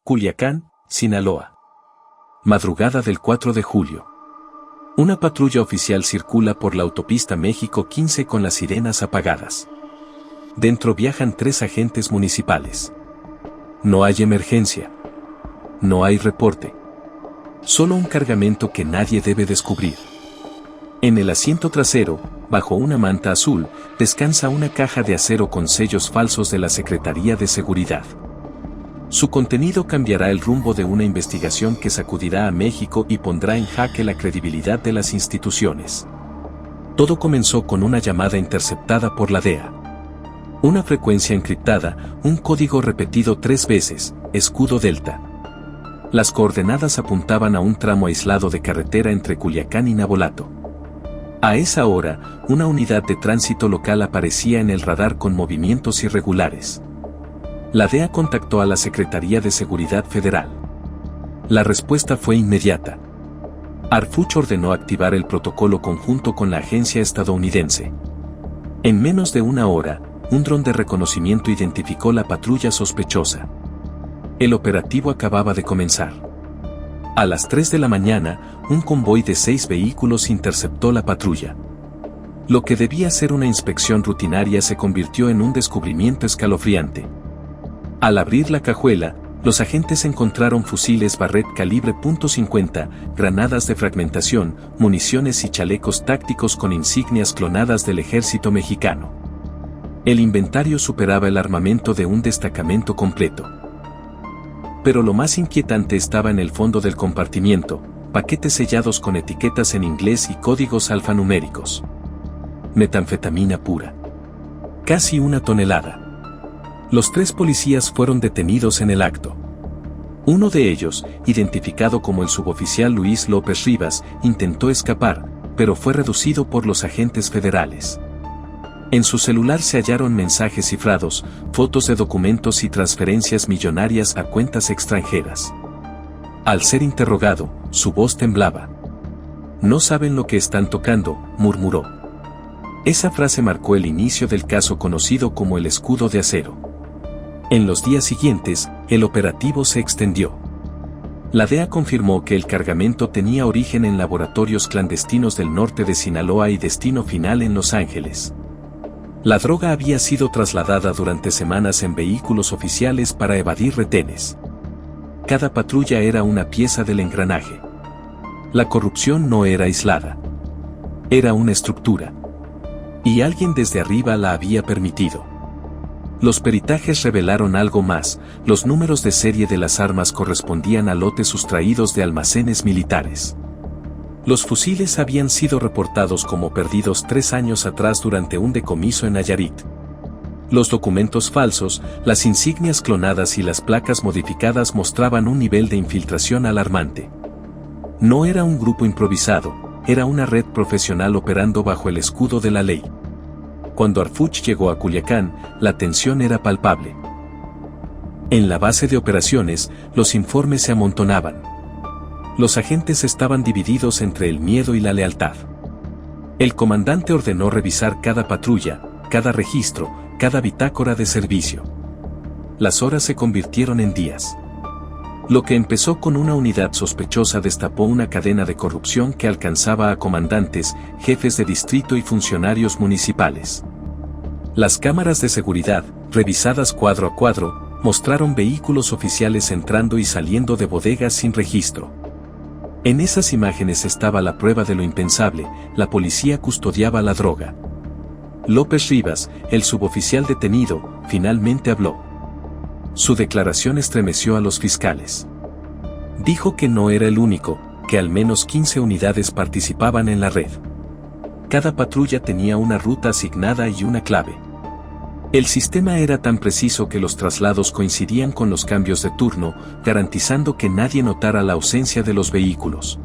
Culiacán, Sinaloa. Madrugada del 4 de julio. Una patrulla oficial circula por la autopista México 15 con las sirenas apagadas. Dentro viajan 3 agentes municipales. No hay emergencia. No hay reporte. Solo un cargamento que nadie debe descubrir. En el asiento trasero, bajo una manta azul, descansa una caja de acero con sellos falsos de la Secretaría de Seguridad. Su contenido cambiará el rumbo de una investigación que sacudirá a México y pondrá en jaque la credibilidad de las instituciones. Todo comenzó con una llamada interceptada por la DEA. Una frecuencia encriptada, un código repetido 3 veces, escudo delta. Las coordenadas apuntaban a un tramo aislado de carretera entre Culiacán y Navolato. A esa hora, una unidad de tránsito local aparecía en el radar con movimientos irregulares. La DEA contactó a la Secretaría de Seguridad Federal. La respuesta fue inmediata. Arfuch ordenó activar el protocolo conjunto con la agencia estadounidense. En menos de una hora, un dron de reconocimiento identificó la patrulla sospechosa. El operativo acababa de comenzar. A las 3 de la mañana, un convoy de 6 vehículos interceptó la patrulla. Lo que debía ser una inspección rutinaria se convirtió en un descubrimiento escalofriante. Al abrir la cajuela, los agentes encontraron fusiles Barrett calibre .50, granadas de fragmentación, municiones y chalecos tácticos con insignias clonadas del ejército mexicano. El inventario superaba el armamento de un destacamento completo. Pero lo más inquietante estaba en el fondo del compartimiento, paquetes sellados con etiquetas en inglés y códigos alfanuméricos. Metanfetamina pura. Casi 1 tonelada. Los 3 policías fueron detenidos en el acto. Uno de ellos, identificado como el suboficial Luis López Rivas, intentó escapar, pero fue reducido por los agentes federales. En su celular se hallaron mensajes cifrados, fotos de documentos y transferencias millonarias a cuentas extranjeras. Al ser interrogado, su voz temblaba. «No saben lo que están tocando», murmuró. Esa frase marcó el inicio del caso conocido como el escudo de acero. En los días siguientes, el operativo se extendió. La DEA confirmó que el cargamento tenía origen en laboratorios clandestinos del norte de Sinaloa y destino final en Los Ángeles. La droga había sido trasladada durante semanas en vehículos oficiales para evadir retenes. Cada patrulla era una pieza del engranaje. La corrupción no era aislada. Era una estructura. Y alguien desde arriba la había permitido. Los peritajes revelaron algo más, los números de serie de las armas correspondían a lotes sustraídos de almacenes militares. Los fusiles habían sido reportados como perdidos 3 años atrás durante un decomiso en Nayarit. Los documentos falsos, las insignias clonadas y las placas modificadas mostraban un nivel de infiltración alarmante. No era un grupo improvisado, era una red profesional operando bajo el escudo de la ley. Cuando Arfuch llegó a Culiacán, la tensión era palpable. En la base de operaciones, los informes se amontonaban. Los agentes estaban divididos entre el miedo y la lealtad. El comandante ordenó revisar cada patrulla, cada registro, cada bitácora de servicio. Las horas se convirtieron en días. Lo que empezó con una unidad sospechosa destapó una cadena de corrupción que alcanzaba a comandantes, jefes de distrito y funcionarios municipales. Las cámaras de seguridad, revisadas cuadro a cuadro, mostraron vehículos oficiales entrando y saliendo de bodegas sin registro. En esas imágenes estaba la prueba de lo impensable: la policía custodiaba la droga. López Rivas, el suboficial detenido, finalmente habló. Su declaración estremeció a los fiscales. Dijo que no era el único, que al menos 15 unidades participaban en la red. Cada patrulla tenía una ruta asignada y una clave. El sistema era tan preciso que los traslados coincidían con los cambios de turno, garantizando que nadie notara la ausencia de los vehículos.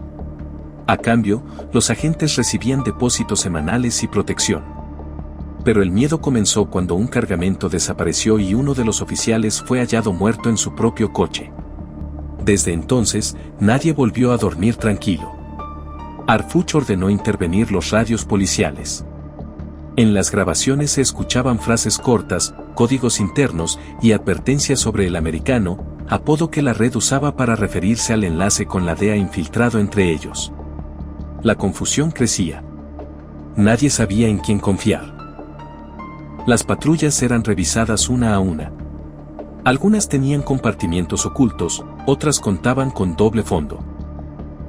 A cambio, los agentes recibían depósitos semanales y protección. Pero el miedo comenzó cuando un cargamento desapareció y uno de los oficiales fue hallado muerto en su propio coche. Desde entonces, nadie volvió a dormir tranquilo. Arfuch ordenó intervenir los radios policiales. En las grabaciones se escuchaban frases cortas, códigos internos y advertencias sobre el americano, apodo que la red usaba para referirse al enlace con la DEA infiltrado entre ellos. La confusión crecía. Nadie sabía en quién confiar. Las patrullas eran revisadas una a una. Algunas tenían compartimientos ocultos, otras contaban con doble fondo.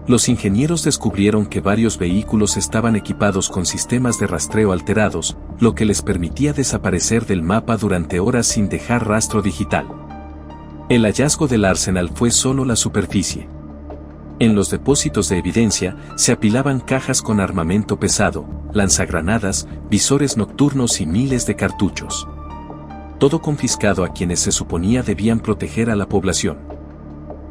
Los ingenieros descubrieron que varios vehículos estaban equipados con sistemas de rastreo alterados, lo que les permitía desaparecer del mapa durante horas sin dejar rastro digital. El hallazgo del Arsenal fue solo la superficie. En los depósitos de evidencia se apilaban cajas con armamento pesado, lanzagranadas, visores nocturnos y miles de cartuchos. Todo confiscado a quienes se suponía debían proteger a la población.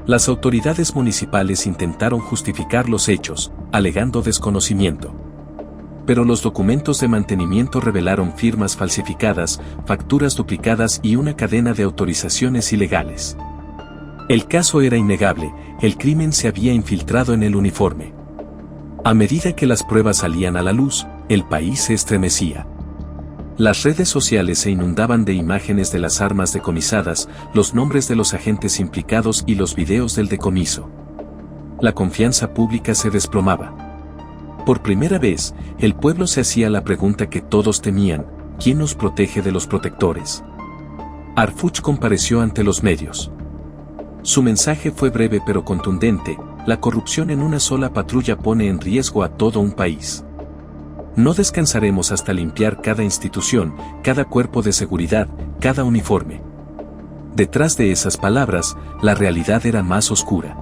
Las autoridades municipales intentaron justificar los hechos, alegando desconocimiento. Pero los documentos de mantenimiento revelaron firmas falsificadas, facturas duplicadas y una cadena de autorizaciones ilegales. El caso era innegable, el crimen se había infiltrado en el uniforme. A medida que las pruebas salían a la luz, el país se estremecía. Las redes sociales se inundaban de imágenes de las armas decomisadas, los nombres de los agentes implicados y los videos del decomiso. La confianza pública se desplomaba. Por primera vez, el pueblo se hacía la pregunta que todos temían: ¿quién nos protege de los protectores? Arfuch compareció ante los medios. Su mensaje fue breve pero contundente: la corrupción en una sola patrulla pone en riesgo a todo un país. No descansaremos hasta limpiar cada institución, cada cuerpo de seguridad, cada uniforme. Detrás de esas palabras, la realidad era más oscura.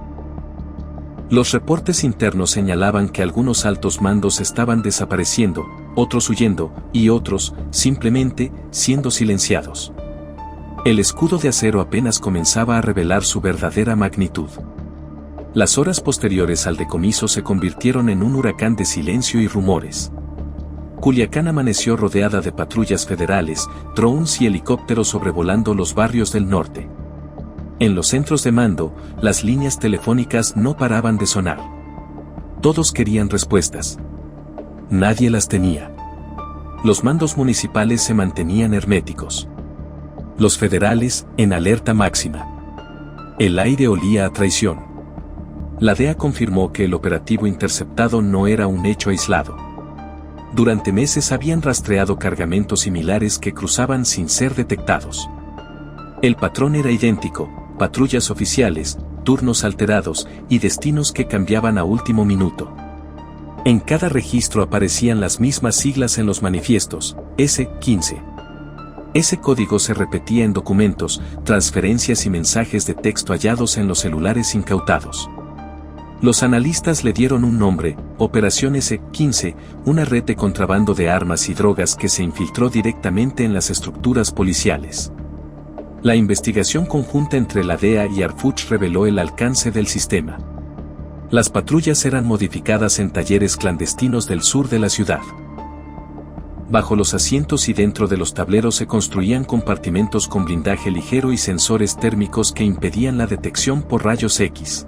Los reportes internos señalaban que algunos altos mandos estaban desapareciendo, otros huyendo, y otros, simplemente, siendo silenciados. El escudo de acero apenas comenzaba a revelar su verdadera magnitud. Las horas posteriores al decomiso se convirtieron en un huracán de silencio y rumores. Culiacán amaneció rodeada de patrullas federales, drones y helicópteros sobrevolando los barrios del norte. En los centros de mando, las líneas telefónicas no paraban de sonar. Todos querían respuestas. Nadie las tenía. Los mandos municipales se mantenían herméticos. Los federales, en alerta máxima. El aire olía a traición. La DEA confirmó que el operativo interceptado no era un hecho aislado. Durante meses habían rastreado cargamentos similares que cruzaban sin ser detectados. El patrón era idéntico: patrullas oficiales, turnos alterados y destinos que cambiaban a último minuto. En cada registro aparecían las mismas siglas en los manifiestos: S-15. Ese código se repetía en documentos, transferencias y mensajes de texto hallados en los celulares incautados. Los analistas le dieron un nombre: Operación S-15, una red de contrabando de armas y drogas que se infiltró directamente en las estructuras policiales. La investigación conjunta entre la DEA y Arfuch reveló el alcance del sistema. Las patrullas eran modificadas en talleres clandestinos del sur de la ciudad. Bajo los asientos y dentro de los tableros se construían compartimentos con blindaje ligero y sensores térmicos que impedían la detección por rayos X.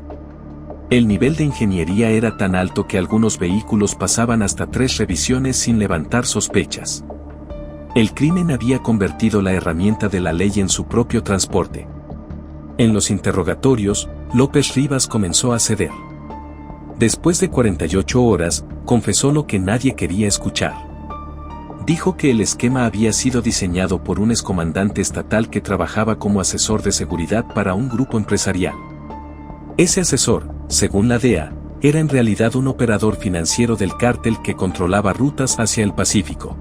El nivel de ingeniería era tan alto que algunos vehículos pasaban hasta 3 revisiones sin levantar sospechas. El crimen había convertido la herramienta de la ley en su propio transporte. En los interrogatorios, López Rivas comenzó a ceder. Después de 48 horas, confesó lo que nadie quería escuchar. Dijo que el esquema había sido diseñado por un excomandante estatal que trabajaba como asesor de seguridad para un grupo empresarial. Ese asesor, según la DEA, era en realidad un operador financiero del cártel que controlaba rutas hacia el Pacífico.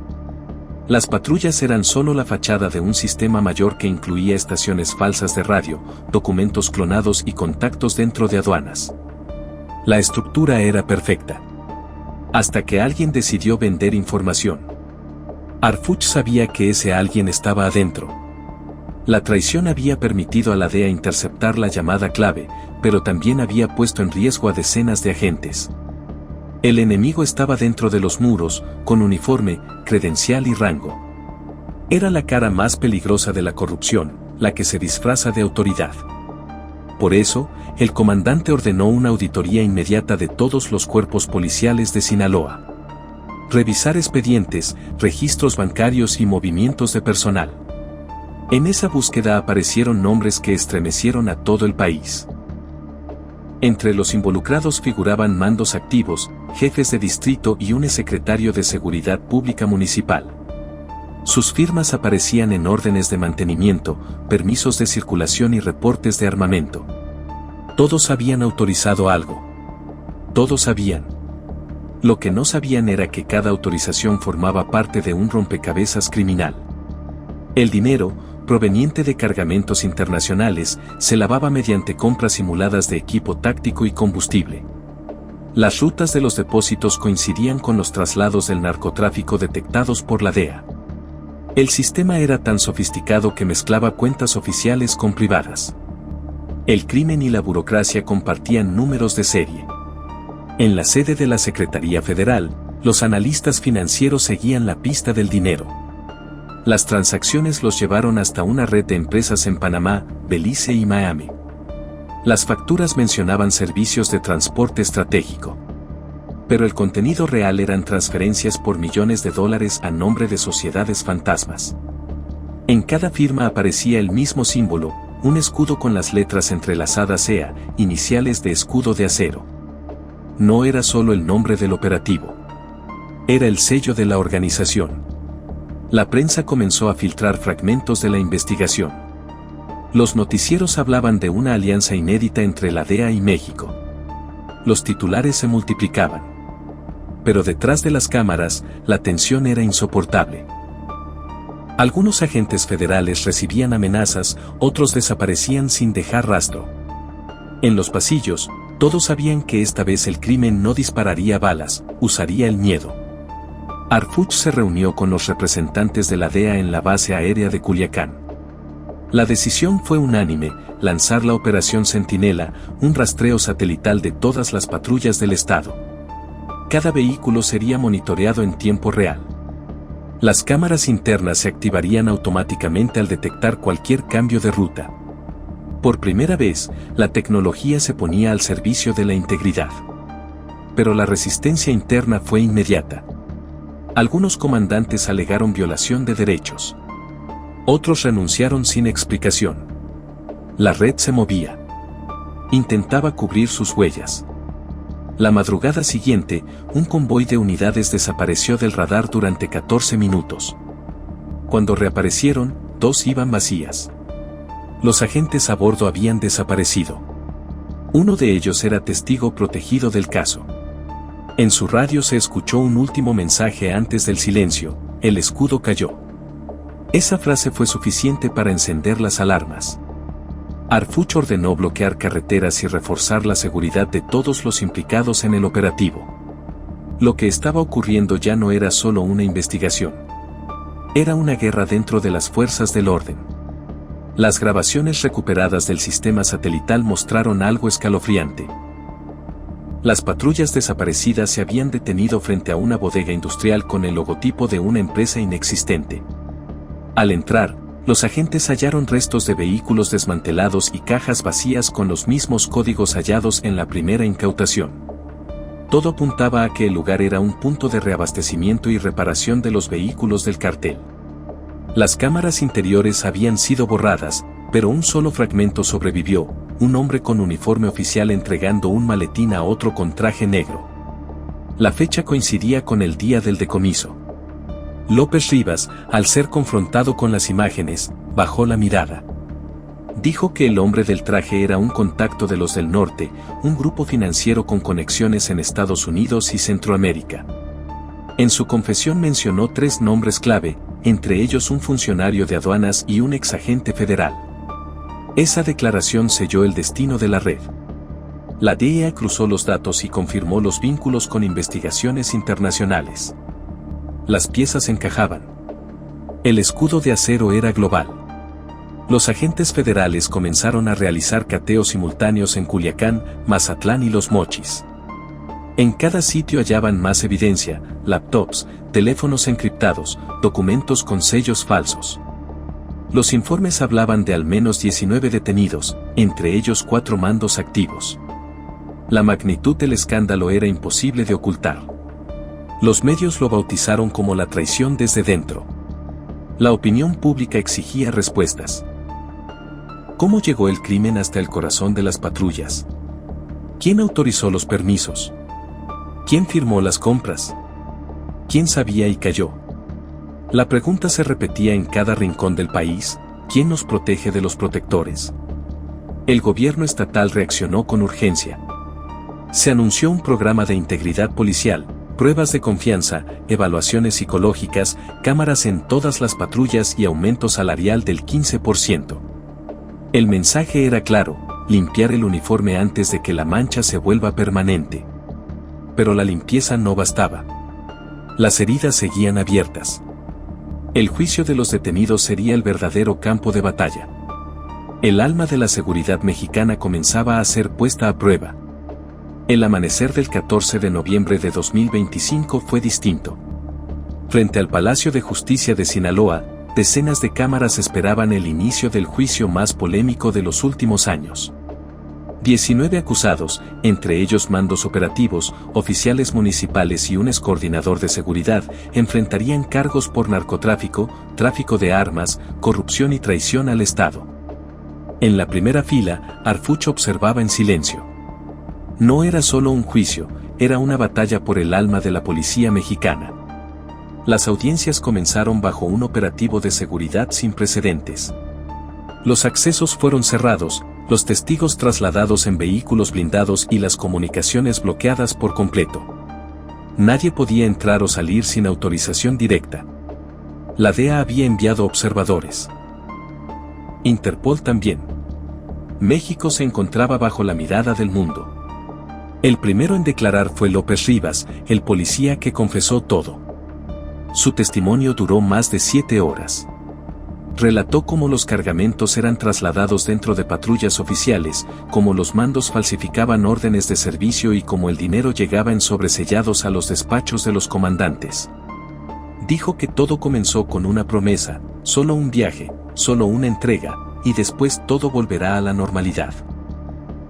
Las patrullas eran solo la fachada de un sistema mayor que incluía estaciones falsas de radio, documentos clonados y contactos dentro de aduanas. La estructura era perfecta. Hasta que alguien decidió vender información. Arfuch sabía que ese alguien estaba adentro. La traición había permitido a la DEA interceptar la llamada clave, pero también había puesto en riesgo a decenas de agentes. El enemigo estaba dentro de los muros, con uniforme, credencial y rango. Era la cara más peligrosa de la corrupción, la que se disfraza de autoridad. Por eso, el comandante ordenó una auditoría inmediata de todos los cuerpos policiales de Sinaloa. Revisar expedientes, registros bancarios y movimientos de personal. En esa búsqueda aparecieron nombres que estremecieron a todo el país. Entre los involucrados figuraban mandos activos, jefes de distrito y un secretario de Seguridad Pública Municipal. Sus firmas aparecían en órdenes de mantenimiento, permisos de circulación y reportes de armamento. Todos habían autorizado algo. Todos sabían. Lo que no sabían era que cada autorización formaba parte de un rompecabezas criminal. El dinero, proveniente de cargamentos internacionales, se lavaba mediante compras simuladas de equipo táctico y combustible. Las rutas de los depósitos coincidían con los traslados del narcotráfico detectados por la DEA. El sistema era tan sofisticado que mezclaba cuentas oficiales con privadas. El crimen y la burocracia compartían números de serie. En la sede de la Secretaría Federal, los analistas financieros seguían la pista del dinero. Las transacciones los llevaron hasta una red de empresas en Panamá, Belice y Miami. Las facturas mencionaban servicios de transporte estratégico. Pero el contenido real eran transferencias por millones de dólares a nombre de sociedades fantasmas. En cada firma aparecía el mismo símbolo, un escudo con las letras entrelazadas EA, iniciales de escudo de acero. No era solo el nombre del operativo. Era el sello de la organización. La prensa comenzó a filtrar fragmentos de la investigación. Los noticieros hablaban de una alianza inédita entre la DEA y México. Los titulares se multiplicaban. Pero detrás de las cámaras, la tensión era insoportable. Algunos agentes federales recibían amenazas, otros desaparecían sin dejar rastro. En los pasillos, todos sabían que esta vez el crimen no dispararía balas, usaría el miedo. Harfuch se reunió con los representantes de la DEA en la base aérea de Culiacán. La decisión fue unánime: lanzar la Operación Centinela, un rastreo satelital de todas las patrullas del estado. Cada vehículo sería monitoreado en tiempo real. Las cámaras internas se activarían automáticamente al detectar cualquier cambio de ruta. Por primera vez, la tecnología se ponía al servicio de la integridad. Pero la resistencia interna fue inmediata. Algunos comandantes alegaron violación de derechos. Otros renunciaron sin explicación. La red se movía. Intentaba cubrir sus huellas. La madrugada siguiente, un convoy de unidades desapareció del radar durante 14 minutos. Cuando reaparecieron, 2 iban vacías. Los agentes a bordo habían desaparecido. Uno de ellos era testigo protegido del caso. En su radio se escuchó un último mensaje antes del silencio: el escudo cayó. Esa frase fue suficiente para encender las alarmas. Harfuch ordenó bloquear carreteras y reforzar la seguridad de todos los implicados en el operativo. Lo que estaba ocurriendo ya no era solo una investigación. Era una guerra dentro de las fuerzas del orden. Las grabaciones recuperadas del sistema satelital mostraron algo escalofriante. Las patrullas desaparecidas se habían detenido frente a una bodega industrial con el logotipo de una empresa inexistente. Al entrar, los agentes hallaron restos de vehículos desmantelados y cajas vacías con los mismos códigos hallados en la primera incautación. Todo apuntaba a que el lugar era un punto de reabastecimiento y reparación de los vehículos del cartel. Las cámaras interiores habían sido borradas, pero un solo fragmento sobrevivió: un hombre con uniforme oficial entregando un maletín a otro con traje negro. La fecha coincidía con el día del decomiso. López Rivas, al ser confrontado con las imágenes, bajó la mirada. Dijo que el hombre del traje era un contacto de los del norte, un grupo financiero con conexiones en Estados Unidos y Centroamérica. En su confesión mencionó 3 nombres clave, entre ellos un funcionario de aduanas y un exagente federal. Esa declaración selló el destino de la red. La DEA cruzó los datos y confirmó los vínculos con investigaciones internacionales. Las piezas encajaban. El escudo de acero era global. Los agentes federales comenzaron a realizar cateos simultáneos en Culiacán, Mazatlán y Los Mochis. En cada sitio hallaban más evidencia: laptops, teléfonos encriptados, documentos con sellos falsos. Los informes hablaban de al menos 19 detenidos, entre ellos 4 mandos activos. La magnitud del escándalo era imposible de ocultar. Los medios lo bautizaron como la traición desde dentro. La opinión pública exigía respuestas. ¿Cómo llegó el crimen hasta el corazón de las patrullas? ¿Quién autorizó los permisos? ¿Quién firmó las compras? ¿Quién sabía y calló? La pregunta se repetía en cada rincón del país: ¿quién nos protege de los protectores? El gobierno estatal reaccionó con urgencia. Se anunció un programa de integridad policial, pruebas de confianza, evaluaciones psicológicas, cámaras en todas las patrullas y aumento salarial del 15%. El mensaje era claro: limpiar el uniforme antes de que la mancha se vuelva permanente. Pero la limpieza no bastaba. Las heridas seguían abiertas. El juicio de los detenidos sería el verdadero campo de batalla. El alma de la seguridad mexicana comenzaba a ser puesta a prueba. El amanecer del 14 de noviembre de 2025 fue distinto. Frente al Palacio de Justicia de Sinaloa, decenas de cámaras esperaban el inicio del juicio más polémico de los últimos años. 19 acusados, entre ellos mandos operativos, oficiales municipales y un excoordinador de seguridad, enfrentarían cargos por narcotráfico, tráfico de armas, corrupción y traición al Estado. En la primera fila, Harfuch observaba en silencio. No era solo un juicio, era una batalla por el alma de la policía mexicana. Las audiencias comenzaron bajo un operativo de seguridad sin precedentes. Los accesos fueron cerrados, los testigos trasladados en vehículos blindados y las comunicaciones bloqueadas por completo. Nadie podía entrar o salir sin autorización directa. La DEA había enviado observadores. Interpol también. México se encontraba bajo la mirada del mundo. El primero en declarar fue López Rivas, el policía que confesó todo. Su testimonio duró más de 7 horas. Relató cómo los cargamentos eran trasladados dentro de patrullas oficiales, cómo los mandos falsificaban órdenes de servicio y cómo el dinero llegaba en sobresellados a los despachos de los comandantes. Dijo que todo comenzó con una promesa: solo un viaje, solo una entrega, y después todo volverá a la normalidad.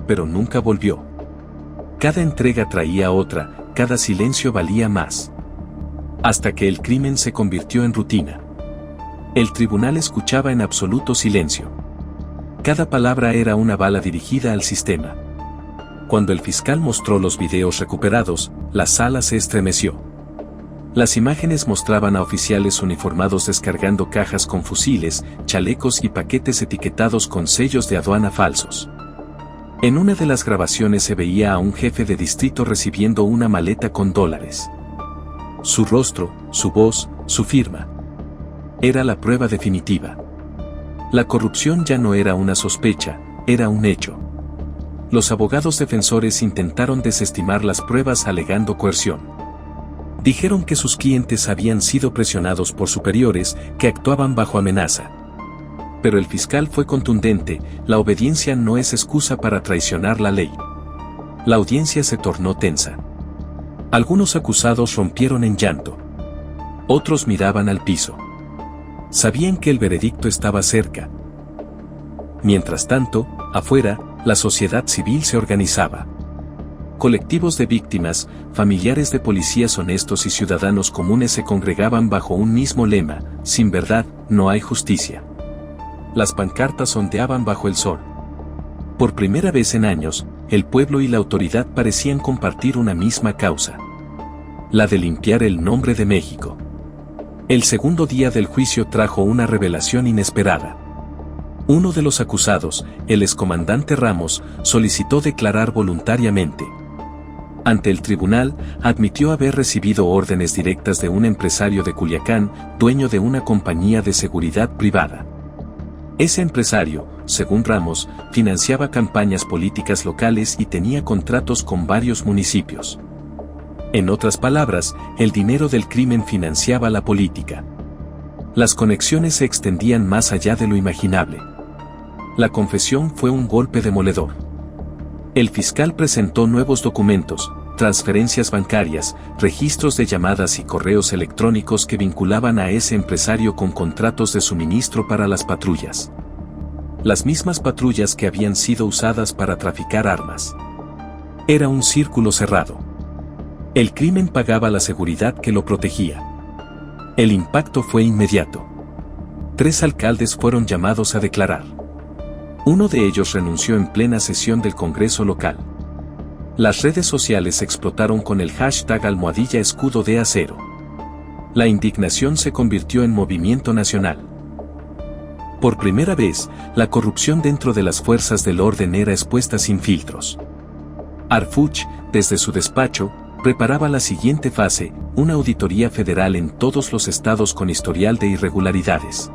Pero nunca volvió. Cada entrega traía otra, cada silencio valía más. Hasta que el crimen se convirtió en rutina. El tribunal escuchaba en absoluto silencio. Cada palabra era una bala dirigida al sistema. Cuando el fiscal mostró los videos recuperados, la sala se estremeció. Las imágenes mostraban a oficiales uniformados descargando cajas con fusiles, chalecos y paquetes etiquetados con sellos de aduana falsos. En una de las grabaciones se veía a un jefe de distrito recibiendo una maleta con dólares. Su rostro, su voz, su firma. Era la prueba definitiva. La corrupción ya no era una sospecha, era un hecho. Los abogados defensores intentaron desestimar las pruebas alegando coerción. Dijeron que sus clientes habían sido presionados por superiores que actuaban bajo amenaza. Pero el fiscal fue contundente: la obediencia no es excusa para traicionar la ley. La audiencia se tornó tensa. Algunos acusados rompieron en llanto. Otros miraban al piso. Sabían que el veredicto estaba cerca. Mientras tanto, afuera, la sociedad civil se organizaba. Colectivos de víctimas, familiares de policías honestos y ciudadanos comunes se congregaban bajo un mismo lema: sin verdad, no hay justicia. Las pancartas ondeaban bajo el sol. Por primera vez en años, el pueblo y la autoridad parecían compartir una misma causa: la de limpiar el nombre de México. El segundo día del juicio trajo una revelación inesperada. Uno de los acusados, el excomandante Ramos, solicitó declarar voluntariamente. Ante el tribunal, admitió haber recibido órdenes directas de un empresario de Culiacán, dueño de una compañía de seguridad privada. Ese empresario, según Ramos, financiaba campañas políticas locales y tenía contratos con varios municipios. En otras palabras, el dinero del crimen financiaba la política. Las conexiones se extendían más allá de lo imaginable. La confesión fue un golpe demoledor. El fiscal presentó nuevos documentos, transferencias bancarias, registros de llamadas y correos electrónicos que vinculaban a ese empresario con contratos de suministro para las patrullas. Las mismas patrullas que habían sido usadas para traficar armas. Era un círculo cerrado. El crimen pagaba la seguridad que lo protegía. El impacto fue inmediato. 3 alcaldes fueron llamados a declarar. Uno de ellos renunció en plena sesión del Congreso local. Las redes sociales explotaron con el hashtag #escudo de acero. La indignación se convirtió en movimiento nacional. Por primera vez, la corrupción dentro de las fuerzas del orden era expuesta sin filtros. Harfuch, desde su despacho, preparaba la siguiente fase, una auditoría federal en todos los estados con historial de irregularidades.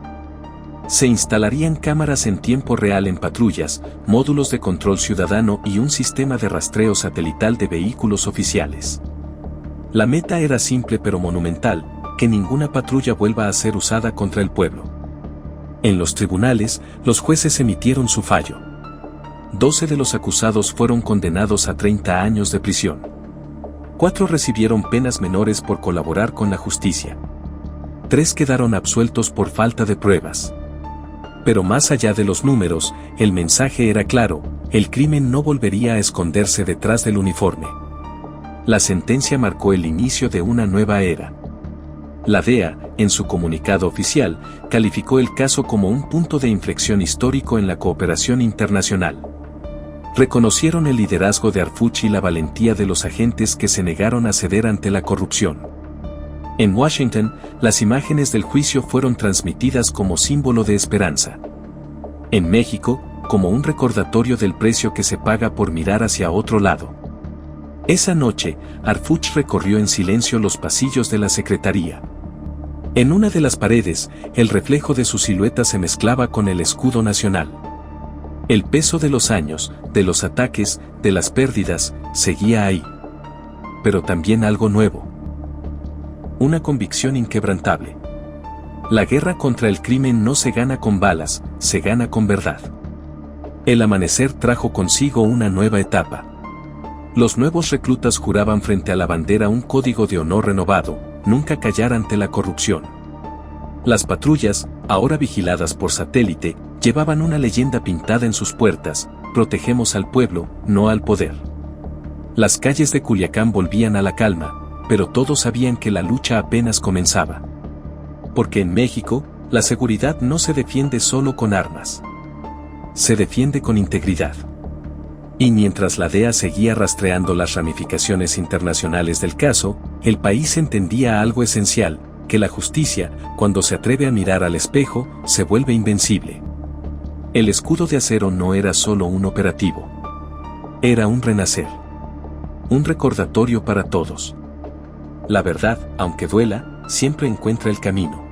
Se instalarían cámaras en tiempo real en patrullas, módulos de control ciudadano y un sistema de rastreo satelital de vehículos oficiales. La meta era simple pero monumental, que ninguna patrulla vuelva a ser usada contra el pueblo. En los tribunales, los jueces emitieron su fallo. 12 de los acusados fueron condenados a 30 años de prisión. 4 recibieron penas menores por colaborar con la justicia. 3 quedaron absueltos por falta de pruebas. Pero más allá de los números, el mensaje era claro, el crimen no volvería a esconderse detrás del uniforme. La sentencia marcó el inicio de una nueva era. La DEA, en su comunicado oficial, calificó el caso como un punto de inflexión histórico en la cooperación internacional. Reconocieron el liderazgo de Harfuch y la valentía de los agentes que se negaron a ceder ante la corrupción. En Washington, las imágenes del juicio fueron transmitidas como símbolo de esperanza. En México, como un recordatorio del precio que se paga por mirar hacia otro lado. Esa noche, Harfuch recorrió en silencio los pasillos de la Secretaría. En una de las paredes, el reflejo de su silueta se mezclaba con el escudo nacional. El peso de los años, de los ataques, de las pérdidas, seguía ahí. Pero también algo nuevo. Una convicción inquebrantable. La guerra contra el crimen no se gana con balas, se gana con verdad. El amanecer trajo consigo una nueva etapa. Los nuevos reclutas juraban frente a la bandera un código de honor renovado, nunca callar ante la corrupción. Las patrullas, ahora vigiladas por satélite, llevaban una leyenda pintada en sus puertas: protegemos al pueblo, no al poder. Las calles de Culiacán volvían a la calma, pero todos sabían que la lucha apenas comenzaba. Porque en México, la seguridad no se defiende solo con armas. Se defiende con integridad. Y mientras la DEA seguía rastreando las ramificaciones internacionales del caso, el país entendía algo esencial, que la justicia, cuando se atreve a mirar al espejo, se vuelve invencible. El escudo de acero no era solo un operativo. Era un renacer. Un recordatorio para todos. La verdad, aunque duela, siempre encuentra el camino.